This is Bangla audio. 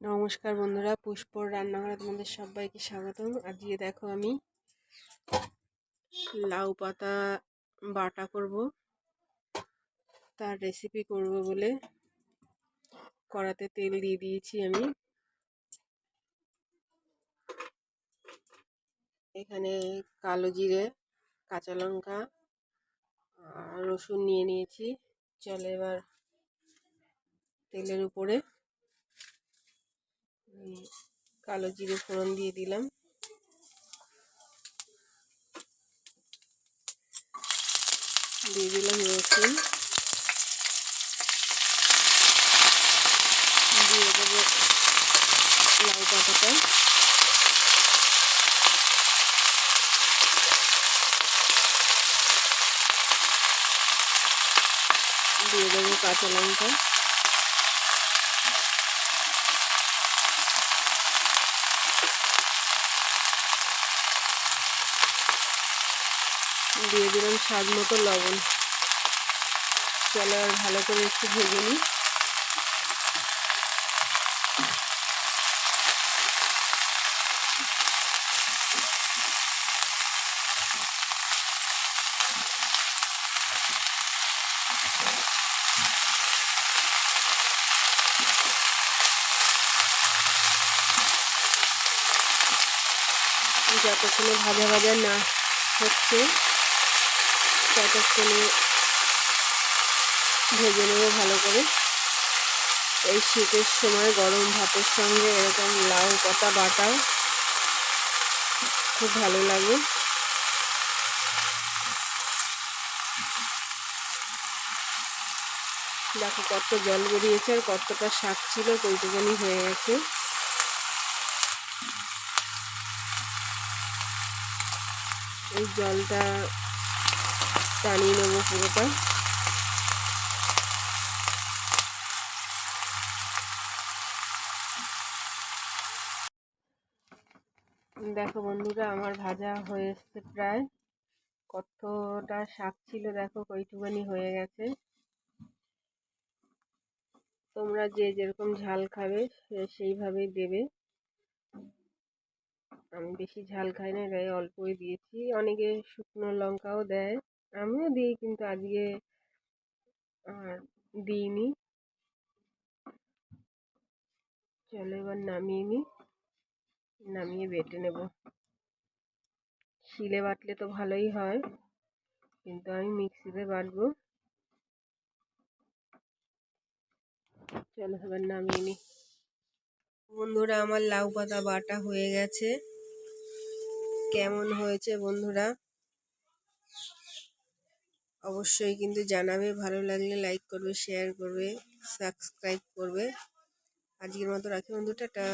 নমস্কার বন্ধুরা, পুষ্পর রান্নাঘরে তোমাদের সবাইকে স্বাগতম। আজকে দেখো আমি লাউ পাতা বাটা করব, তার রেসিপি করব বলে কড়াতে তেল দিয়ে দিয়েছি। আমি এখানে কালো জিরে, কাঁচা লঙ্কা আর রসুন নিয়ে নিয়েছি। চলো এবার তেলের উপরে কালো জিরে ফোড়ন দিয়ে দিলাম। দিয়ে দিলাম রসুন, দিয়ে দেবো লাউ পাতাটা, দিয়ে দেবো কাঁচা লঙ্কা, দিয়ে দিলাম স্বাদ মতো লবণ। চলো আর ভালো করে একটু ভেজে নিই। যতক্ষণে ভাজা ভাজা না হচ্ছে ততক্ষণে ভেজে নেবো ভালো করে। এই শীতের সময় গরম ভাতের সঙ্গে এরকম লাউ পাতা বাটা খুব ভালো লাগে। দেখো কত জল বেরিয়েছে আর কতটা শাক ছিল, কইটুকানি হয়ে গেছে। এই জলটা টানিয়ে নেবো পুরোটা। দেখো বন্ধুরা, আমার ভাজা হয়ে এসছে প্রায়। কতটা শাক ছিল দেখো, কইটুকানি হয়ে গেছে। তোমরা যে যেরকম ঝাল খাবে সেইভাবেই দেবে। আমি বেশি ঝাল খাই না, তাই অল্পই দিয়েছি। অনেকে শুকনো লঙ্কাও দেয়, আমিও দিই, কিন্তু আজকে আর দিইনি। চলো এবার নামিয়ে নিই, নামিয়ে বেটে নেব। শিলে বাটলে তো ভালোই হয়, কিন্তু আমি মিক্সিতে বাটবো। চলো এবার নামিয়ে নিই। বন্ধুরা, আমার লাউ পাতা বাটা হয়ে গেছে। কেমন হয়েছে বন্ধুরা অবশ্যই কিন্তু জানাবে। ভালো লাগলে লাইক করবে, শেয়ার করবে, সাবস্ক্রাইব করবে। আজকের মতো রাখি বন্ধু, টাটা।